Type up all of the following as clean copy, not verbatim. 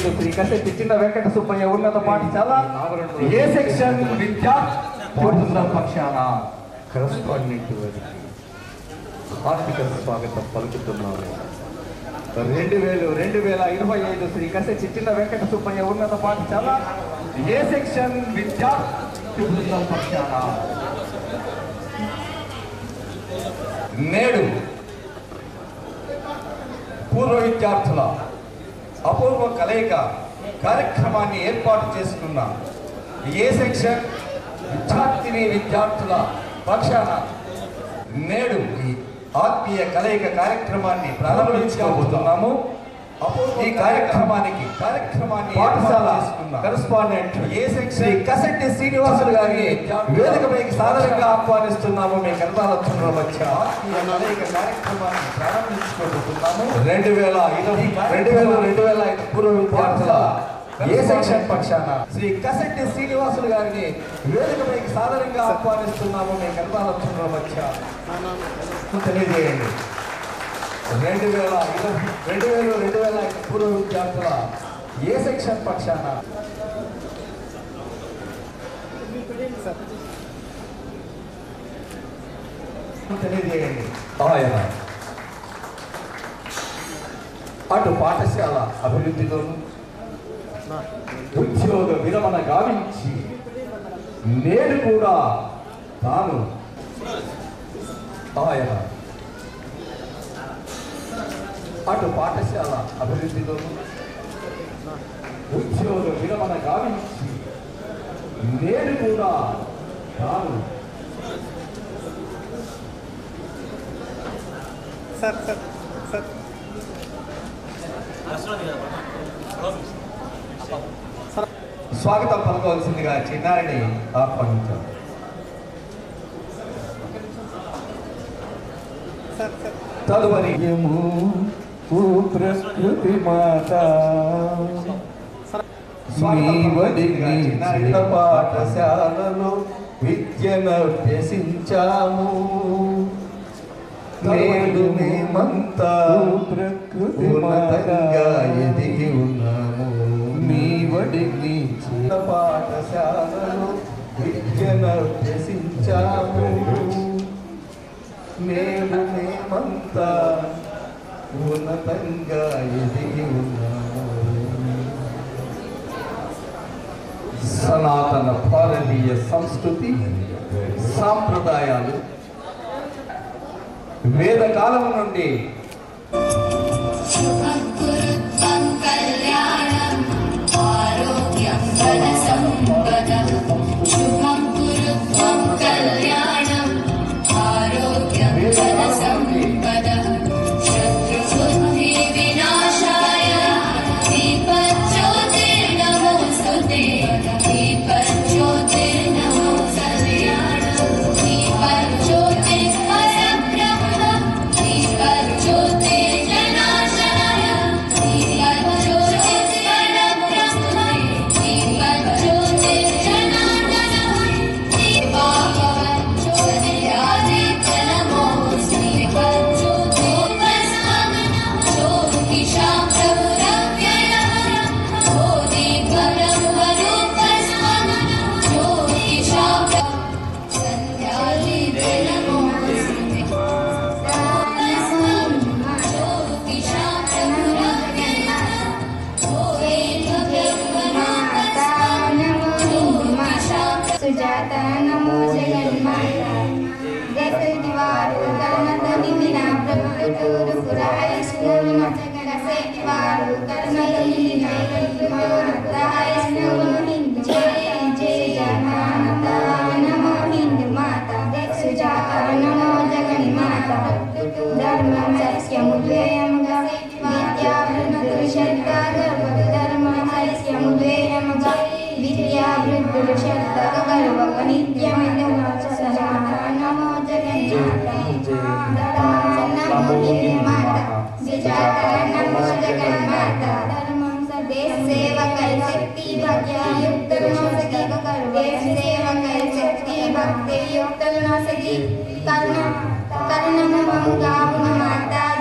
25 శ్రీ కసెట్టి చిన్న వెంకట సుబ్బయ్య ఉన్నత పాఠశాల ఏ సెక్షన్ విద్యార్థుల పక్షాన కరస్పాండెంట్ హార్దిక స్వాగతం పలుకుతున్నాము. 2025 శ్రీ కసెట్టి చిన్న వెంకట సుబ్బయ్య ఉన్నత పాఠశాల ఏ సెక్షన్ విద్యార్థుల పక్షాన నేడు పూర్వ విద్యార్థుల అపూర్వ కలయిక కార్యక్రమాన్ని ఏర్పాటు చేసుకున్న ఏ సెక్షన్ విద్యార్థుల పక్షాన నేడు ఈ ఆత్మీయ కలయిక కార్యక్రమాన్ని ప్రారంభించుకోబోతున్నాము. ఈ కార్యక్రమాన్ని పాఠశాల కరెస్పాండెంట్ ఏ సెక్షన్ కసెట్టి శ్రీనివాసులు గారిని వేదికపైకి సాధారణంగా ఆహ్వానిస్తున్నాము. మీ కనకాల మధ్య ఆత్మీయ కలయిక కార్యక్రమాన్ని ప్రారంభించుకోబోతున్నాము. 2025 పూర్వ విద్యార్థుల ఏ సెక్షన్ పక్షాన శ్రీ కసెట్టి శ్రీనివాసులు గారిని వేదికపైకి సాధారణంగా ఆహ్వానిస్తున్నాము. మీ కనకాల మధ్య తెలియజేయండి. 2025 పూర్వ విద్యార్థుల ఏ సెక్షన్ పక్షాన తెలియజేయండి. ఆయన అటు పాఠశాల అభివృద్ధిలోను ఉద్యోగ విరమణ గావించి నేడు కూడా తాను ఆయన అటు పాఠశాల అభివృద్ధిలోను ఉద్యోగ విరమణ గావించి నేడు కూడా తాను స్వాగతం పలకవలసిందిగా చిన్నారిని ఆహ్వానించారు. తదుపరి ప్రకృతి మాత పాఠశాలలో విద్యను అభ్యసించాము. నేడు మేమంతా ప్రకృతి మాతగా ఎదిగి ఉన్నాము. మీ వడిని చిన్న పాఠశాలలో విద్యను అభ్యసించాము. నేడు మేమంతా ఉన్నతంగా ఎదిగి ఉన్నాము. సనాతన భారతీయ సంస్కృతి సాంప్రదాయాలు వేదకాలం నుండి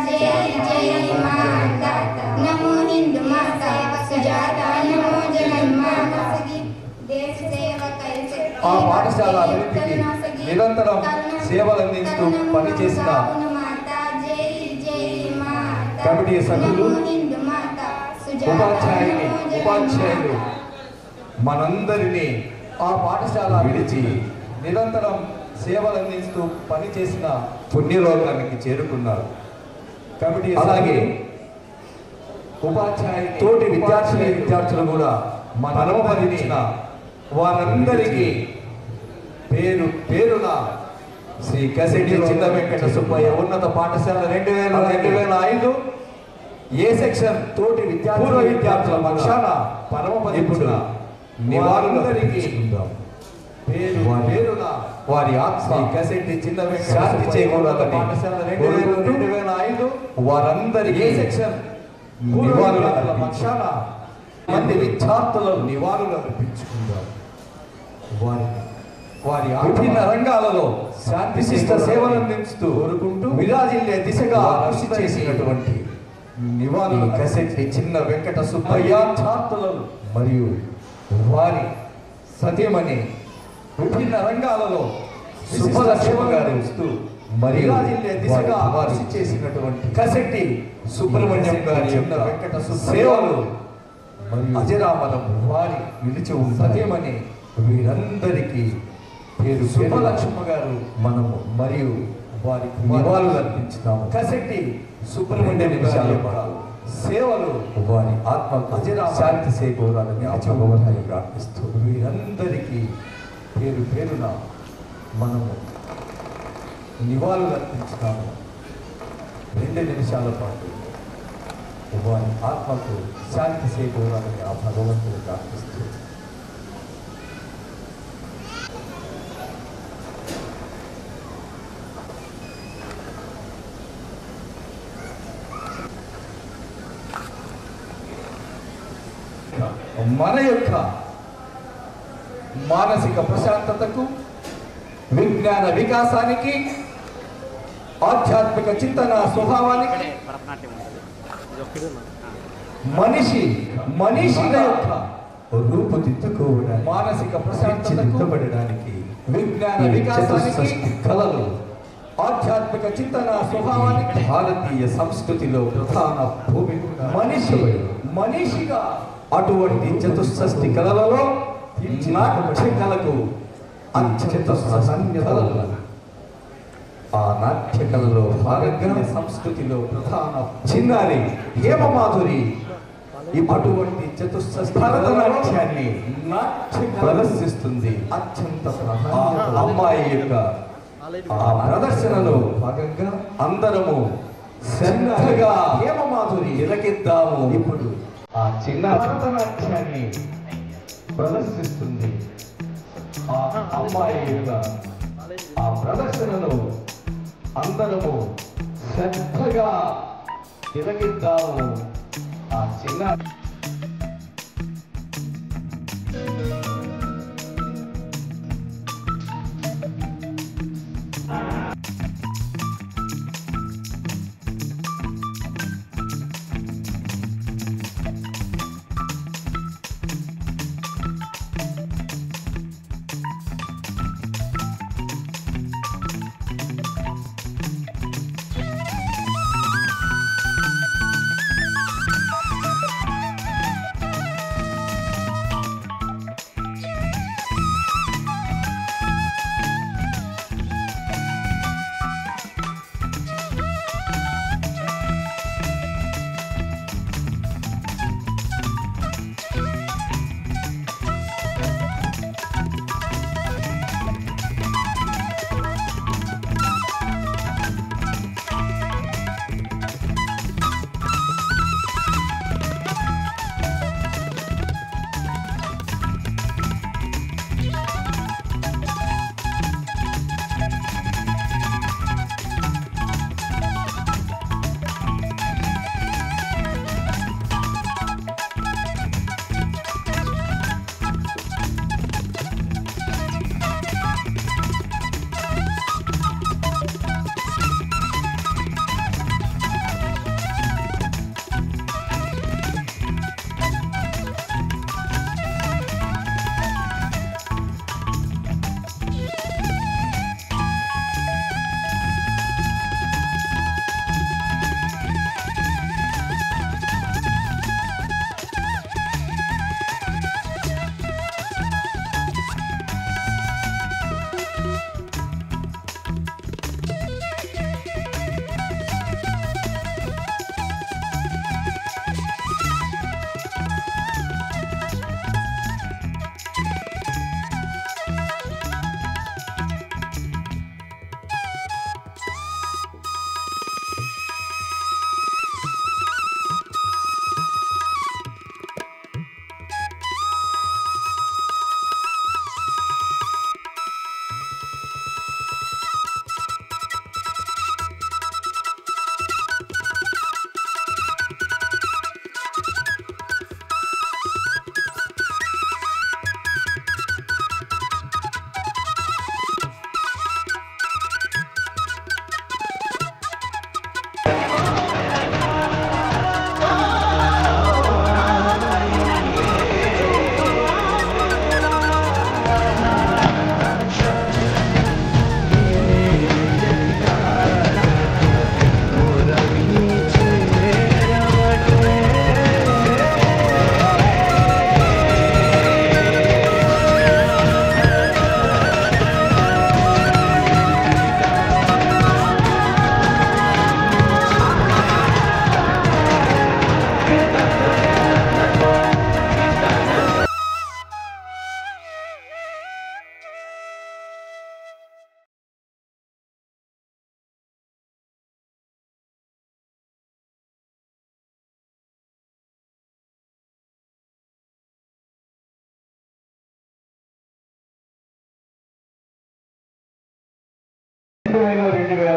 Jaya Jaya Mata Namo Hindu Mata Sujata పాఠశాల అభివృద్ధికి నిరంతరం సేవలు అందిస్తూ పనిచేసిన కమిటీ సభ్యులు, ఉపాధ్యాయులు మనందరినీ ఆ పాఠశాల విడిచి నిరంతరం సేవలు అందిస్తూ పనిచేసిన పుణ్యలోకానికి చేరుకున్నారు. కమిటీ అలాగే ఉపాధ్యాయులు తోటి విద్యార్థులు కూడా మనమరించిన వారందరికీ పేరు పేరున శ్రీ కసిటి చిన్న వెంకట సుబ్బయ్య ఉన్నత పాఠశాల 2005 ఏ సెక్షన్ తోటి విద్యార్థుల పక్షాన పరమపదింపున నివారులందరికీ పేరున వారి ఆత్మ కసిటి చిన్న వెంకట శాంతి చేకూరాలని పాఠశాల 2005 వారందరికీ ఏ సెక్షన్ నివారుల పక్షాన మంది విద్యార్థులను నివాళులు అర్పించుకుందాం. వారి విభిన్న రంగాలలో విశిష్ట సేవలు అందిస్తూ కోరుకుంటూ విరాజిల్లే దిశగా కృషి చేసినటువంటి నివాళులు కసెట్టి చిన్న వెంకట సుబ్బయ్య విద్యార్థులను మరియు వారి సతీమణి విభిన్న రంగాలలో శుభలక్ష్మి గారు ఇస్తూ మరియు విరాజిల్లే దిశగా కృషి చేసినటువంటి కసెట్టి సుబ్రహ్మణ్యం గారి చిన్న వెంకట సేవలు మరియు అజరామరం వారి నిలిచి సత్యమని వీరందరికీ పేరు శుభలక్ష్మ గారు మనము మరియు వారికి నివాళులు అర్పించుతాము. కసెట్టి సుబ్రహ్మణ్యం సేవలు వారి ఆత్మ అజరామ శాంతి చేకూరాలని భగవంతుని ప్రార్థిస్తూ వీరందరికీ పేరు పేరున మనము నివాళులు అర్పించుతాము. 2 నిమిషాల పాటు వారి ఆత్మకు శాంతి చేకూరాలని ఆ భగవంతుని ప్రార్థిస్తూ మన యొక్క మానసిక ప్రశాంతతకు, విజ్ఞాన వికాసానికి, ఆధ్యాత్మిక చింతన స్వభావానికి మనిషి యొక్క రూపుదిద్దుకోవడానికి, మానసిక ప్రశాంతతకు, విజ్ఞాన వికాసానికి, కళలు, ఆధ్యాత్మిక చింతన స్వభావానికి భారతీయ సంస్కృతిలో ప్రధాన భూమిక మనిషిగా అటువంటి చతుషష్ఠి కళలలో నాట్య కళకు అత్యంత ప్రాధాన్యత. ఆ నాట్య కళలో భారతీయ సంస్కృతిలో ప్రధాన చిన్నారి హేమమాధురి అటువంటి చతుషష్ఠి భరతనాట్యాన్ని ప్రదర్శిస్తుంది. అత్యంత ప్రాధాన్యత అమ్మాయి యొక్క ఆ ప్రదర్శనలో భాగంగా అందరము శ్రద్ధగా హేమమాధురి ఎలకిద్దాము. ఇప్పుడు ఆ చిన్న భరతనాట్యాన్ని ప్రదర్శిస్తుంది. ఆ అమ్మాయి యొక్క ఆ ప్రదర్శనలో అందరము శ్రద్ధగా ఎలకిద్దాము. ఆ చిన్న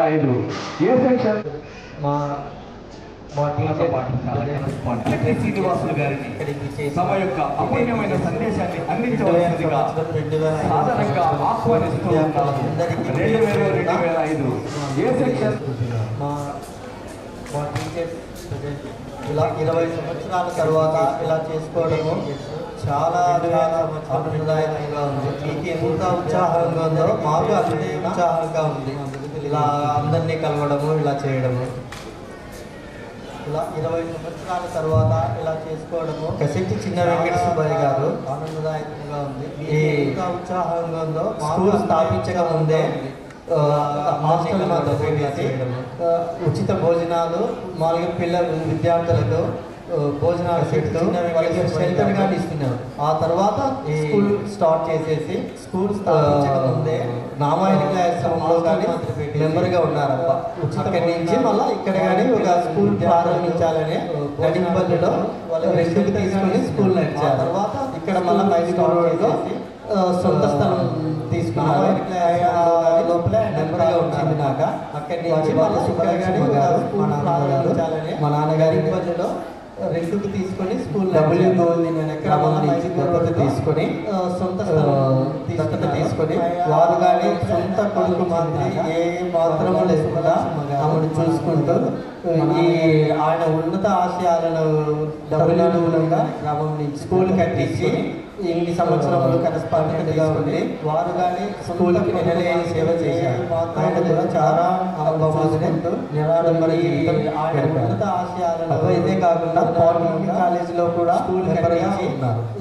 2005 ఏ సెక్షన్ మా టీచర్ శ్రీనివాసులు గారికి తమ యొక్క అమూల్యమైన సందేశాన్ని అందించవలసిందిగా సాధారణంగా ఆహ్వానిస్తూ ఉన్నాము. 2005 ఏ సెక్షన్ మా టీచర్ ఇలా 20 సంవత్సరాల తర్వాత ఇలా చేసుకోవడము చాలా ఆనందదాయకంగా ఉంది. మీకు ఎంత ఉత్సాహంగా ఉందో మాకు అంతే ఉత్సాహంగా ఉంది. ఇలా అందరినీ కలవడము ఇలా చేయడము ఇలా 20 సంవత్సరాల తర్వాత ఇలా చేసుకోవడము కసెట్టి చిన్న వెంకట సుబ్బయ్య గారు ఆనందదాయకంగా ఉంది. ఎంత ఉత్సాహంగా ఉందో స్కూల్ స్థాపించక ముందే హాస్టల్ ఉచిత భోజనాలు మామూలుగా పిల్లలు విద్యార్థులకు భోజనాలు పెడుతూ వాళ్ళకి షెల్టర్ గా ఇస్తున్నారు. ఆ తర్వాత స్కూల్ స్టార్ట్ చేసేసి స్కూల్ స్థాపించక ముందే రామాయణ క్లాస్లో కానీ మెంబర్గా ఉన్నారు. అక్కడి నుంచి మళ్ళీ ఇక్కడ కానీ ఒక స్కూల్ ప్రారంభించాలని నడింపల్లిలో వాళ్ళు రెస్ట్కి తీసుకొని స్కూల్ నడిచారు. తర్వాత ఇక్కడ మళ్ళీ మైసూరులో సొంత స్థలం తీసుకున్నారు. లోపల మెంబర్గా వచ్చింది నాక అక్కడి నుంచి మళ్ళీ ఇక్కడ కానీ స్కూల్ ప్రారంభించాలని మా నాన్నగారి పల్లెలో రెండుకు తీసుకొని స్కూల్ దత్తత తీసుకొని సొంత దత్తత తీసుకొని వారు కానీ సొంత కొడుకు మాత్రం ఏ మాత్రము లేకుండా ఆమెను చూసుకుంటూ ఈ ఆయన ఉన్నత ఆశయాలను డబ్బులుగా స్కూల్ కట్టించి ఇన్ని సంవత్సరములు కరస్పాండెంట్గా ఉండి వారు కానీ స్కూల్కి నిలలేని సేవ చేశారు. ఆయన కూడా చాలా అనుభవాలతో నిరాడంబరి ఆయన ఉన్నత ఆశయాలను ఇదే కాకుండా పాలిటెక్నిక్ కాలేజీలో కూడా స్కూల్ కట్టించి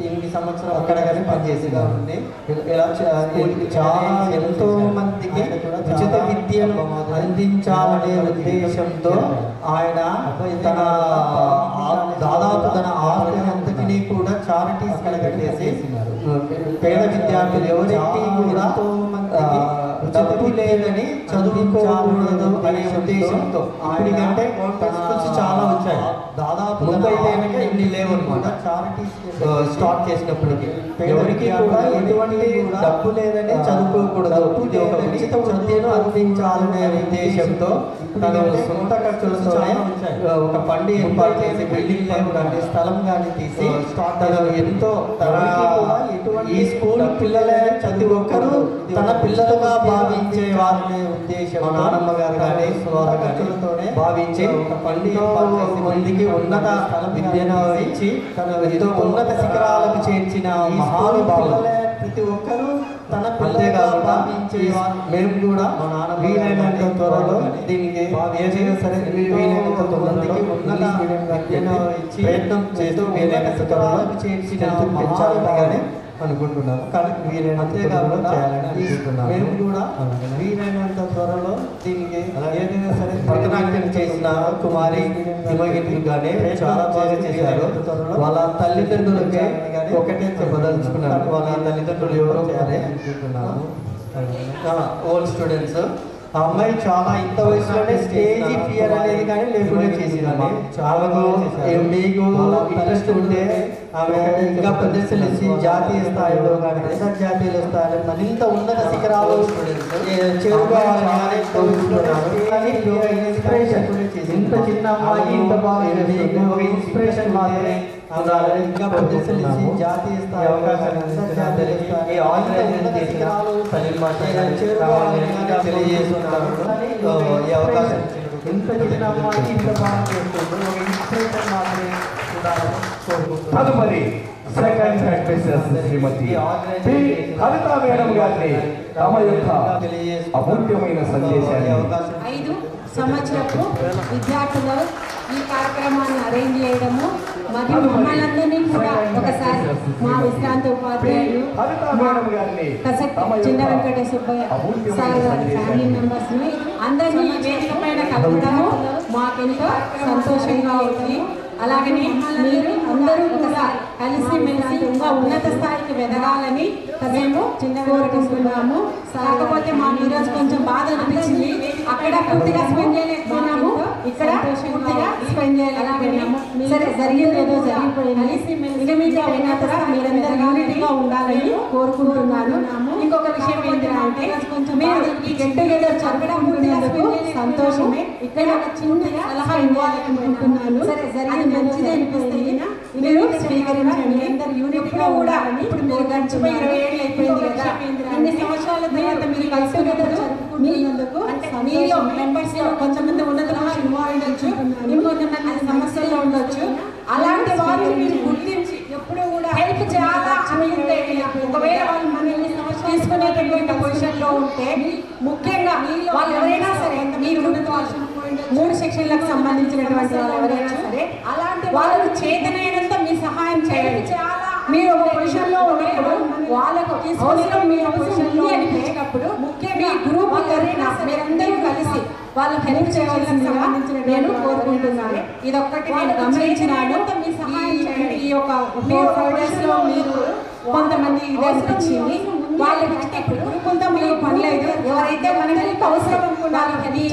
ఇన్ని సంవత్సరం అక్కడ కానీ పనిచేసేగా ఉంది. ఇలా చాలా ఎంతో మందికి ఉచిత విద్యను అందించాలనే ఉద్దేశంతో ఆయన తన దాదాపు తన ఆస్తి అంతటినీ కూడా చారిటీస్ కట్టేసి పేద విద్యార్థులు ఎవరికి కూడా డబ్బు లేదని చదువుకోకూడదు అనే ఉద్దేశంతో ఆయనకంటే స్కూల్స్ చాలా వచ్చాయి. దాదాపు ముందైతే ఇన్ని లేవు అనమాట. చారిటీస్ స్టార్ట్ చేసినప్పటికీ ఎవరికి కూడా ఎటువంటి డబ్బు లేదని చదువుకోకూడదు, ఇది ఒక ఉచిత విద్యను అందించాలనే ఉద్దేశంతో తన సొంత ఖర్చులతోనే ఒక బండి ఏర్పాటు చేసి బిల్డింగ్ కానీ స్థలం కానీ తీసి తను ఎంతో ఈ స్కూల్ పిల్లలే ప్రతి ఒక్కరూ తన పిల్లలుగా భావించే వారిని ఉద్దేశం మా నాన్నమ్మ గారు కానీ వారు కానీ భావించే ఒక బండి మందికి ఉన్నత విద్యను ఇచ్చి తన ఎంతో ఉన్నత శిఖరాలకు చేర్చిన మహానుభావులు ప్రతి ఒక్కరూ తన పిల్లలే కాకుండా మేము కూడా మా నాన్న వీలైనంత త్వరలో దీనికి ఏదైనా సరే వీలైనంత మందికి ఉన్నత విద్యను ఇచ్చి ప్రయత్నం చేస్తూ వీలైనంత త్వరలో చేర్చిన మహానుభావులని అనుకుంటున్నాము. కానీ వీలైనంత కాకుండా చేయాలని అనుకుంటున్నాము. మేము కూడా వీలైనంత త్వరలో దీనికి ఏదైనా సరే భరతనాట్యం చేసిన కుమారి హిమగిరి కానీ చాలా బాగా చేశారు. వాళ్ళ తల్లిదండ్రులకే ఒకటే చెప్పదలుచుకున్నారు. వాళ్ళ తల్లిదండ్రులు ఎవరో అనుకుంటున్నాము. ఓల్డ్ స్టూడెంట్స్ ఆ అమ్మాయి చాలా ఇంత వయసులోనే స్టేజ్ ఫియర్ అనేది కానీ లేకుండా చేసిందండి. చాలా మీకు ఇంట్రెస్ట్ ఉంటే ఆమె ఇంకా ప్రదర్శనలు జాతీయ స్థాయిలో కానీ అంతర్జాతీయ స్థాయిలో మరింత ఉన్నత శిఖరాలు చేరుకోవాలని ఇన్స్పిరేషన్ ఇంత చిన్న అమ్మాయి ఇంత బాగా ఒక ఇన్స్పిరేషన్ మాత్రమే ఇంకా ప్రదర్శనలు జాతీయ స్థాయి అవకాశాలు అంతర్జాతీయ స్థాయి తెలియజేస్తున్నారు. ఈ అవకాశం ఇంత చిన్న అమ్మాయి ఇంత బాగా చేస్తుంది ఒక ఇన్స్పిరేషన్ మాత్రమే తదుపరి సెకండ్ ప్రెసిడెంట్ శ్రీమతి పి కవిత మేడం గారిని తమ యొక్క అమూల్యమైన సందేశాన్ని 5 సంవత్సరపు విద్యార్థులు ఈ కార్యక్రమాన్ని అరేంజ్ చేయడము మరియు మమ్మల్ని కూడా ఒకసారి మా విశ్రాంతి ఉపాధ్యాయులు చిన్న Venkata Subbaiah sir family members ని అందరినీ వేదిక పైన కలుపుతాము. మాకెంతో సంతోషంగా ఉంది. అలాగనే మీరు అందరూ కూడా కలిసి మెలిసి ఇంకా ఉన్నత స్థాయికి వెదగాలని మేము కోరుకుంటున్నాము. కాకపోతే మాకు ఈరోజు కొంచెం బాధ అనిపించింది. అక్కడ పూర్తిగా స్పెండ్ చేయలేకపోయినాము, ఇక్కడ పూర్తిగా స్పెండ్ చేయలేకపోయినాము. సరే, జరిగింది ఏదో జరిగిపోయింది. ఇక మీద ఉన్నత మీరందరూ యూనిటీగా ఉండాలని కోరుకుంటున్నాను. ఇంకొక విషయం ఏంటంటే మీరు ఈ గెట్ టుగెదర్ జరగడం సంతోషమే. ఇక్కడ ఒక చిన్న సలహా ఇవ్వాలనుకుంటున్నాను. అది మంచిది అనిపిస్తే మీరు స్వీకరించండి. ఎప్పుడు కూడా ఇప్పుడు మీరు గడిచిపోయి 20 ఏళ్ళు అయిపోయింది కదా, అన్ని సంవత్సరాల తర్వాత మీరు కలిసి జరుపుకుంటున్నందుకు అంటే మీలో మెంబర్స్ కొంతమంది ఉన్నతంగా ఇన్వాల్వ్ ఉండొచ్చు, ఇంకొంతమంది సమస్యల్లో ఉండొచ్చు. అలాంటి వారిని మీరు గుర్తించి ఎప్పుడు కూడా హెల్ప్ చాలా అనుకుంటే ఒకవేళ వాళ్ళు మనల్ని తీసుకునేటటువంటి పొజిషన్లో ఉంటే ముఖ్యంగా వాళ్ళు ఎవరైనా సరే మీరు 3 సెక్షన్లకు సంబంధించినటువంటి వాళ్ళు ఎవరైనా సరే అలాంటి వాళ్ళు చేతనైనంత మీ సహాయం చేయండి. మీరు ఒక పొజిషన్లో ఉన్నప్పుడు వాళ్ళకు అవసరం మీరు పొజిషన్లో అనిపించినప్పుడు ముఖ్యంగా మీ గ్రూప్ ఎవరైనా మీరందరూ కలిసి వాళ్ళు హెల్ప్ చేయవలసిందిగా నేను కోరుకుంటున్నాను. ఇదొక్కటి నేను గమనించినాను. ఈ యొక్క 4 డేస్లో మీరు కొంతమంది ఇది అనిపించింది. వాళ్ళకి కొంతమంది పని లేదు, ఎవరైతే మనకి అవసరం వాళ్ళకి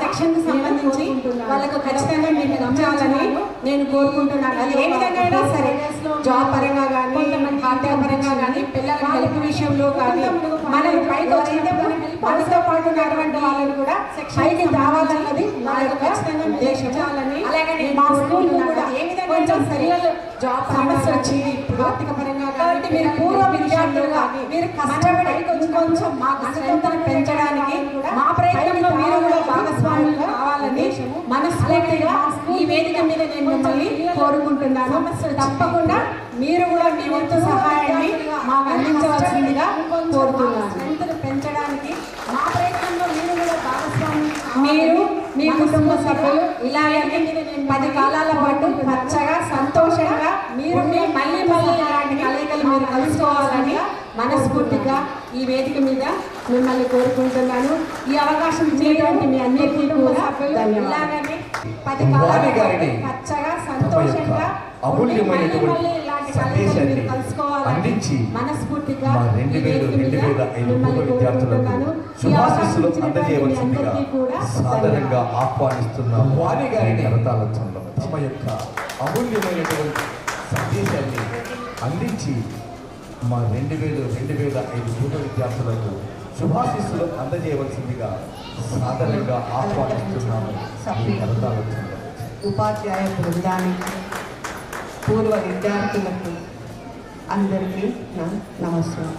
సెక్షన్ కి సంబంధించి వాళ్ళకు ఖచ్చితంగా మీరు గమనించాలని నేను కోరుకుంటున్నాను. అది ఏ విధంగా అయినా సరే, జాబ్ పరంగా కానీ ఆర్థిక పరంగా కానీ పిల్లల హెల్ప్ విషయంలో కానీ మనం పైకి వచ్చినప్పుడు మనతో పాటు ఉన్నటువంటి వాళ్ళని కూడా పైకి రావాలన్నది నా యొక్క ఉద్దేశం. అలాగే మా స్కూల్ కూడా ఏ విధంగా కొంచెం సరిగా జాబ్ సమస్య వచ్చింది ఇప్పుడు ఆర్థిక పరంగా కాబట్టి మీరు పూర్వ విద్యార్థులుగా మీరు కష్టపడి కొంచెం మా స్ట్రెంగ్త్ పెంచడానికి మా ప్రయత్నంలో మీరు కూడా భాగస్వాములు కావాలని మనస్ఫూర్తిగా ఈ వేదిక మీద నేను మిమ్మల్ని కోరుకుంటున్నాను. తప్పకుండా మీరు కూడా మీ వంతు సహాయాన్ని మాకు అందించవలసిందిగా కోరుతున్నాను. స్ట్రెంగ్త్ పెంచడానికి మా ప్రయత్నంలో మీరు కూడా భాగస్వాములు, మీరు మీ కుటుంబ సభ్యులు ఇలాగే 10 కాలాల పాటు పచ్చగా సంతోషంగా మీరు మళ్ళీ అలాంటి కలయికలు మీరు కలుసుకోవాలని మనస్ఫూర్తిగా ఈ వేదిక మీద మిమ్మల్ని కోరుకుంటున్నాను. ఈ అవకాశం ఇచ్చినటువంటి మీ అందరికీ కూడా ఇలాగనే 10 కాలాల పాటు పచ్చగా సంతోషంగా అమూల్యమైనటువంటి సందేశాన్ని అందించి మనస్ఫూర్తిగా మా 2005 పూర్వ విద్యార్థులకు శుభాశీస్సులు అందజేయవలసిందిగా సాధారణంగా ఆహ్వానిస్తున్న వారి గారిని కరతాళంలో తమ యొక్క అమూల్యమైనటువంటి సందేశాన్ని అందించి మా 2005 పూర్వ విద్యార్థులకు శుభాశీస్సులు అందజేయవలసిందిగా సాధారణంగా ఆహ్వానిస్తున్నాము. కరతాళంలో ఉపాధ్యాయ బృందానికి, పూర్వ విద్యార్థులకు అందరికీ నా నమస్కారం.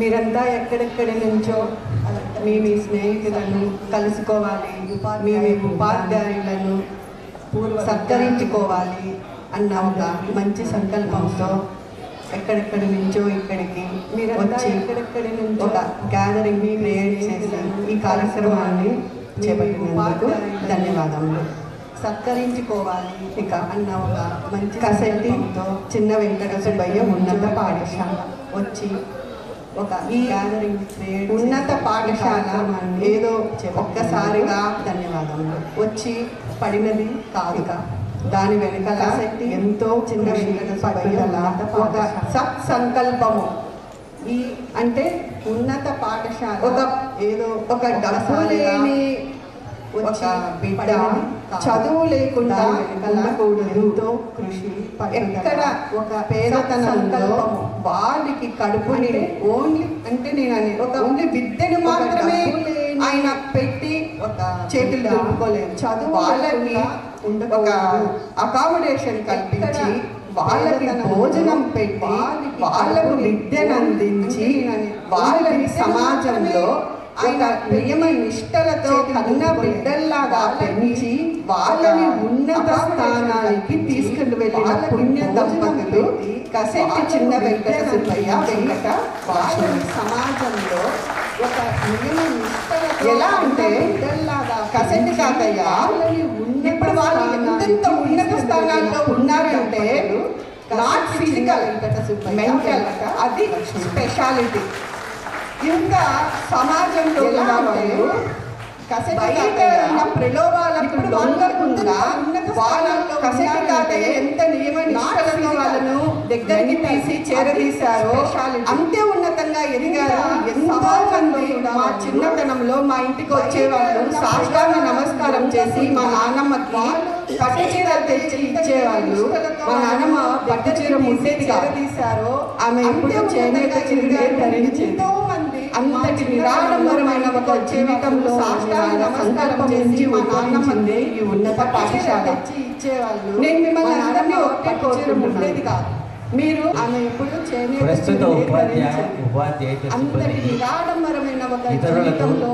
మీరంతా ఎక్కడెక్కడి నుంచో మీ స్నేహితులను కలుసుకోవాలి, మీ ఉపాధ్యాయులను సత్కరించుకోవాలి అన్న ఒక మంచి సంకల్పంతో ఎక్కడెక్కడి నుంచో ఇక్కడికి మీరు వచ్చి ఎక్కడెక్కడి నుంచో ఒక గ్యాదరింగ్ క్రియేట్ చేసి ఈ కార్యక్రమాన్ని చేపట్టినందుకు ధన్యవాదములు. సత్కరించుకోవాలి ఇక అన్న ఒక మంచి కసెట్టితో చిన్న వెంకట సుబ్బయ్య ఉన్నత పాఠశాల వచ్చి ఒక ఈ గ్యాదరింగ్ ఉన్నత పాఠశాల ఏదో ఒక్కసారిగా ధన్యవాదములు వచ్చి పడినది కాదుగా, దాని వెనుకల ఎంతో చిన్న వెంకట సుబ్బయ్య ఒక సత్సంకల్పము. ఈ అంటే ఉన్నత పాఠశాల ఒక ఏదో ఒక డబ్బు లేని ఒక బిడ్డ చదువు లేకుండా ఉండకూడదు. కృషి ఎక్కడ ఒక పేదతనంలో వాళ్ళకి కడుపుని ఓన్లీ అంటే నేను ఒక ఓన్లీ విద్యను మాత్రమే ఆయన పెట్టి ఒక చేతులు దులుపుకోలేదు. చదువు వాళ్ళకి ఒక అకామిడేషన్ కల్పించి వాళ్ళకి భోజనం పెట్టి వాళ్ళకు విద్యను అందించి వాళ్ళని సమాజంలో ఆయన ప్రేమ నిష్టలతో కన్న బిడ్డల్లాగా పెంచి వాళ్ళని ఉన్నత స్థానానికి తీసుకుని వెళ్ళిన పుణ్య దంపతులు కసెట్టి చిన్న వెంకట సుబ్బయ్య వెంకట. వాళ్ళని సమాజంలో ఒక ప్రేమ నిష్టలతో ఎలా అంటే బిడ్డల్లాగా కసెట్టి కాకయ్య ఇప్పుడు వాళ్ళు ఎంత ఉన్నత స్థానాల్లో ఉన్నారంటే నాట్ ఫిజికల్ మెంటల్, అది స్పెషాలిటీ. ఇంకా సమాజంలో బయట ఉన్న ప్రలోభాలకు లొంగకుండా వాళ్ళు కసెట్ తాతయ్య ఎంత నియమ నిష్టలతో వాళ్ళను దగ్గరికి తీసి చేరదీశారో అంతే ఉన్నతంగా ఎదిగారు. ఎంతో మంది మా చిన్నతనంలో మా ఇంటికి వచ్చేవాళ్ళు సాష్టాంగ నమస్కారం చేసి మా నాన్నమ్మకి పట్టు చీరలు తెచ్చి ఇచ్చేవాళ్ళు. మా నాన్నమ్మ పట్టు చీర ముట్టేది తీశారో ఆమె ఎప్పుడు చేనేత చీరగా ధరించేది. అంతటి నిరాడంబరమైన ఒక జీవితంలో సంకల్పం చేసి మా నాన్నమ్మంది ఈ ఉన్నత పాఠశాల ఇచ్చేవాళ్ళు. నేను మిమ్మల్ని అందరినీ ఒకటే కోరుకుంటున్నది కాదు, మీరు ఆమె ఎప్పుడు చేనేత అంతటి నిరాడంబరమైన ఒక జీవితంలో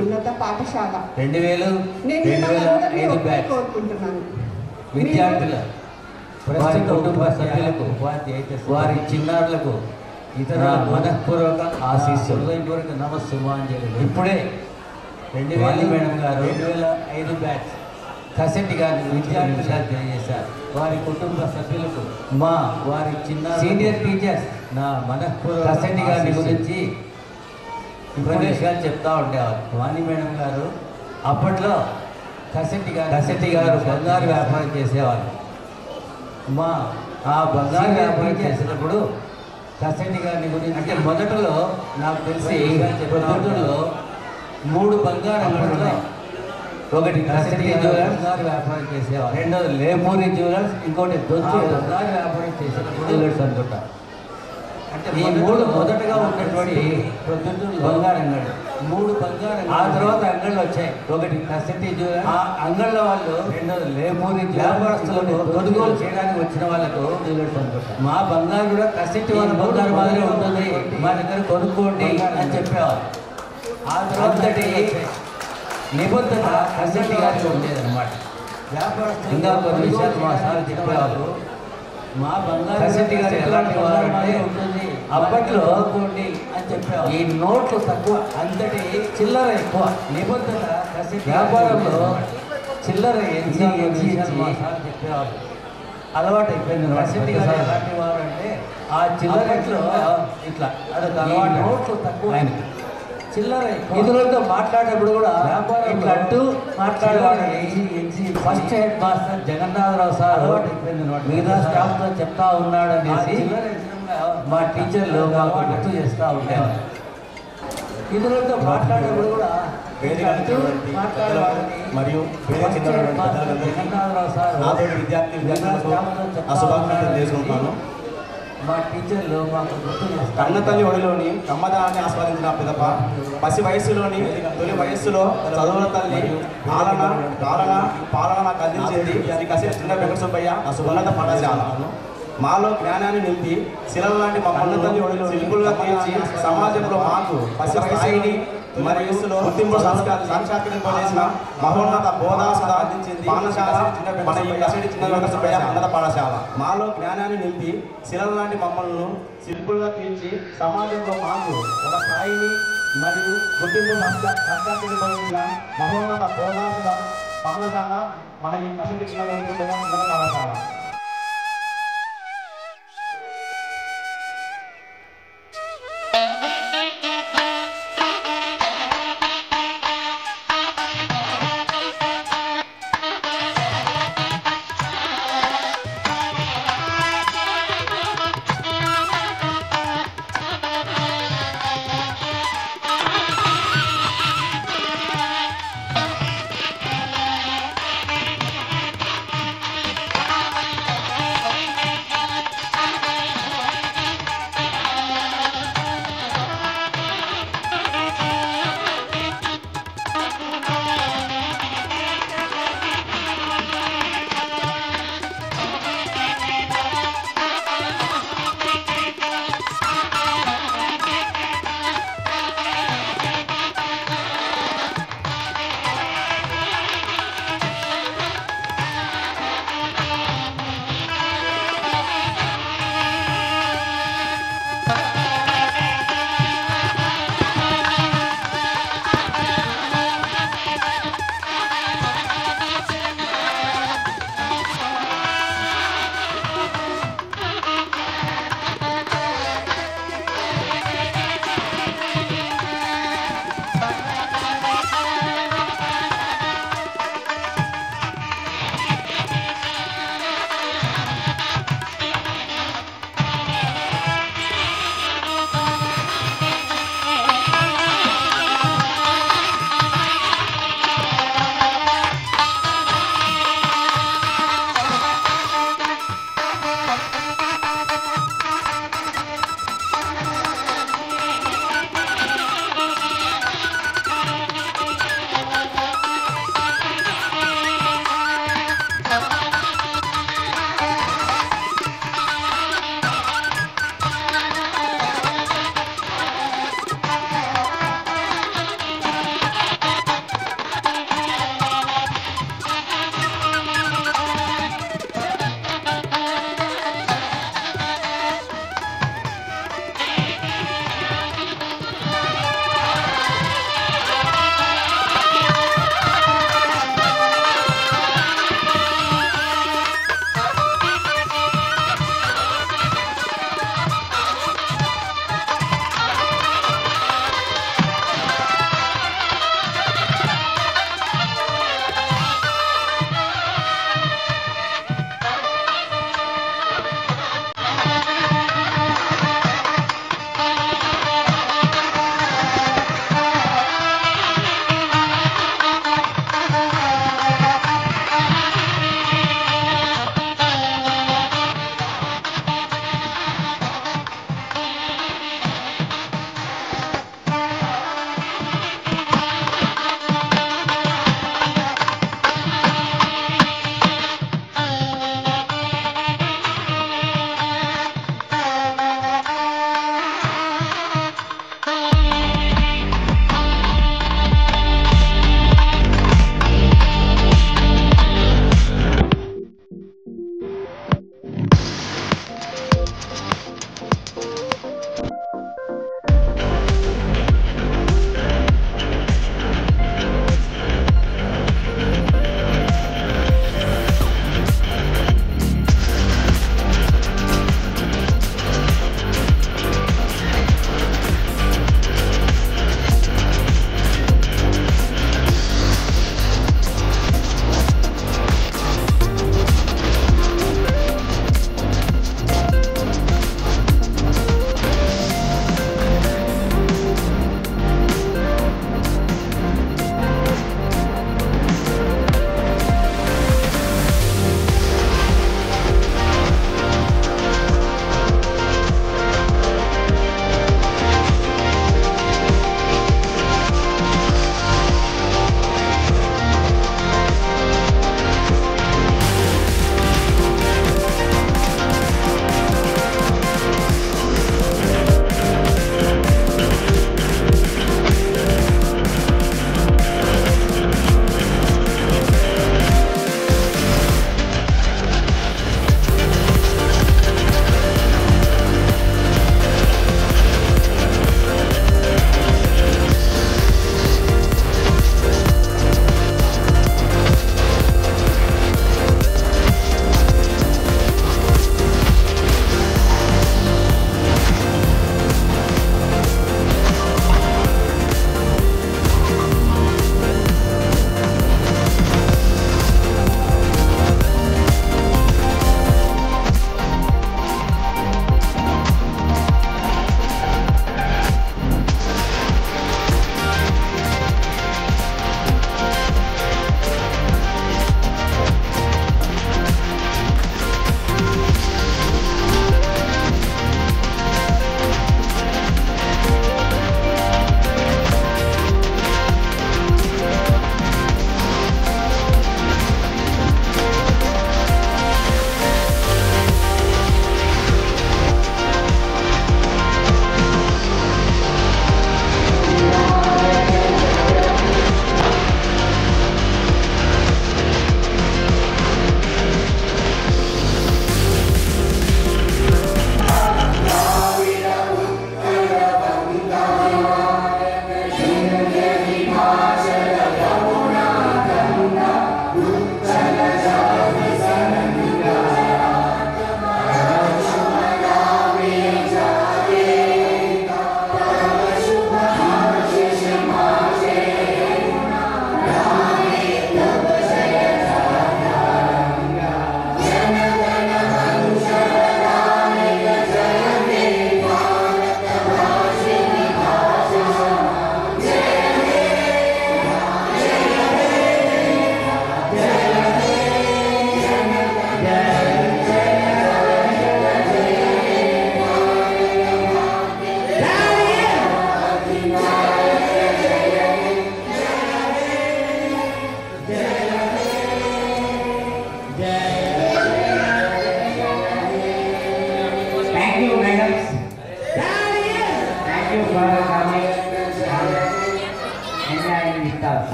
ఉన్నత పాఠశాల 2005 కోరుకుంటున్నాను. విద్యార్థుల వారి కుటుంబ సభ్యులకు వారి చిన్నారులకు ఇతర మనఃపూర్వక ఆశీస్సులు, హృదయపూర్వక నమస్సుమాంజలి. ఇప్పుడే 2000 మేడం గారు 2005 బ్యాచ్ కసెట్టి గారిని విద్యార్థులుగా తెలియజేశారు. వారి కుటుంబ సభ్యులకు వారి చిన్న సీనియర్ టీచర్స్ నా మనఃపూర్వక కసెట్టి గారిని గురించి ఉపదేశాలు చెప్తా ఉండేవారు. వాణి మేడం గారు అప్పట్లో కసెట్టి గారు బంగారు వ్యాపారం చేసేవారు. ఆ బంగారు వ్యాపారం చేసినప్పుడు కసెట్టి గారిని గురించి అంటే మొదటలో నాకు తెలిసి పొద్దుటలో 3 బంగారు అంగడిలో ఒకటి కసెట్టి బంగారు వ్యాపారం చేసేవారు, రెండోది లేమూరి జ్యువెలర్స్, ఇంకోటి దొంతి బంగారు వ్యాపారం చేసినప్పుడు జ్యువెలర్స్ అనుకుంటా. అంటే ఈ 3 మొదటగా ఉన్నటువంటి ప్రొద్దుటూరు బంగారు అంగడి, 3 బంగారు. ఆ తర్వాత అంగళ్ళు వచ్చాయి, ఒకటి కసెట్టి జ్యువెలర్స్. ఆ అంగళ్ళ వాళ్ళు రెండోది లేమూరి వ్యాపారస్తులను కొనుగోలు చేయడానికి వచ్చిన వాళ్ళకు జ్యువెలర్స్ అనుకుంటా. మా బంగారు కూడా కసెట్టి వాళ్ళ బంగారు మాదిరి ఉంటుంది, మా దగ్గర కొనుక్కోండి అని చెప్పేవారు. ఆ తర్వాత నిబద్ధత కసెట్టి గారికి ఉండేదన్నమాట. వ్యాపారస్తులు ఇంకా కొన్ని విషయాలు మా సార్ చెప్పేవారు. మా బంగారు కసెట్టి గారు ఎలాంటి వారంటే ఉంటుంది, అప్పట్లో అని చెప్పేవారు. ఈ నోట్లు తక్కువ, అంతటి చిల్లర ఎక్కువ. నిబద్ధత కసెట్టి వ్యాపారంలో చిల్లర ఎంచి మా సార్ చెప్పేవారు. అలవాటు అయిపోయింది. కసెట్టి గారు ఎలాంటి వారు అంటే ఆ చిల్లరలో ఇట్లా అదొక అలవాటు. నోట్లు తక్కువ ఆయనకి, చిల్లర ఇతరులతో మాట్లాడేటప్పుడు కూడా వ్యాపారం ఇట్లా అంటూ మాట్లాడేవాడు. First headmaster Jagannatharao sir మిగతా స్టాఫ్తో చెప్తా ఉన్నాడు అనేసి మా టీచర్లు మాకు గుర్తు చేస్తూ ఉండేవారు. ఇతరులతో మాట్లాడేటప్పుడు కూడా మరియు జగన్నాథరావు సార్ చేసుకుంటాను. మా టీచర్లు మాకు గుర్తు చేస్తారు. కన్నతల్లి ఒడిలోని కమ్మదాన్ని ఆస్వాదించిన పిదప పసి వయస్సులోని తొలి వయస్సులో చదువుల తల్లి పాలన నాకు అందించేది శ్రీ కసెట్టి చిన్న వెంకట సుబ్బయ్య ఉన్నత పాఠశాల. మాలో జ్ఞానాన్ని నింపి శిలల లాంటి మా కన్నతల్లి ఒడిలో శిల్పులుగా తీర్చి సమాజంలో మాకు పసి వయసుని మరియు గుర్తింపు సాక్షాత్కరింపజేసిన మహోన్నత బోధాసుధ అందించింది పాఠశాల మన ఈ కసెట్టి చిన్న వెంకట సుబ్బయ్య ఉన్నత పాఠశాల. మాలో జ్ఞానాన్ని నింపి శిలల లాంటి మమ్మల్ని శిల్పులుగా తీర్చి సమాజంలో మాకు ఒక స్థాయిని మరియు గుర్తింపు సాక్షాత్కరింపజేసిన మహోన్నత బోధాసుధ పాఠశాల మన ఈ కసెట్టి చిన్న వెంకట సుబ్బయ్య ఉన్నత పాఠశాల.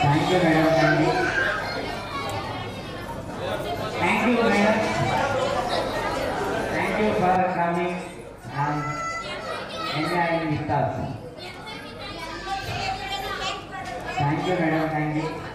Thank you, madam. Thank you. Thank you, madam. Thank you for coming and enjoying with us. Thank you, madam. Thank you.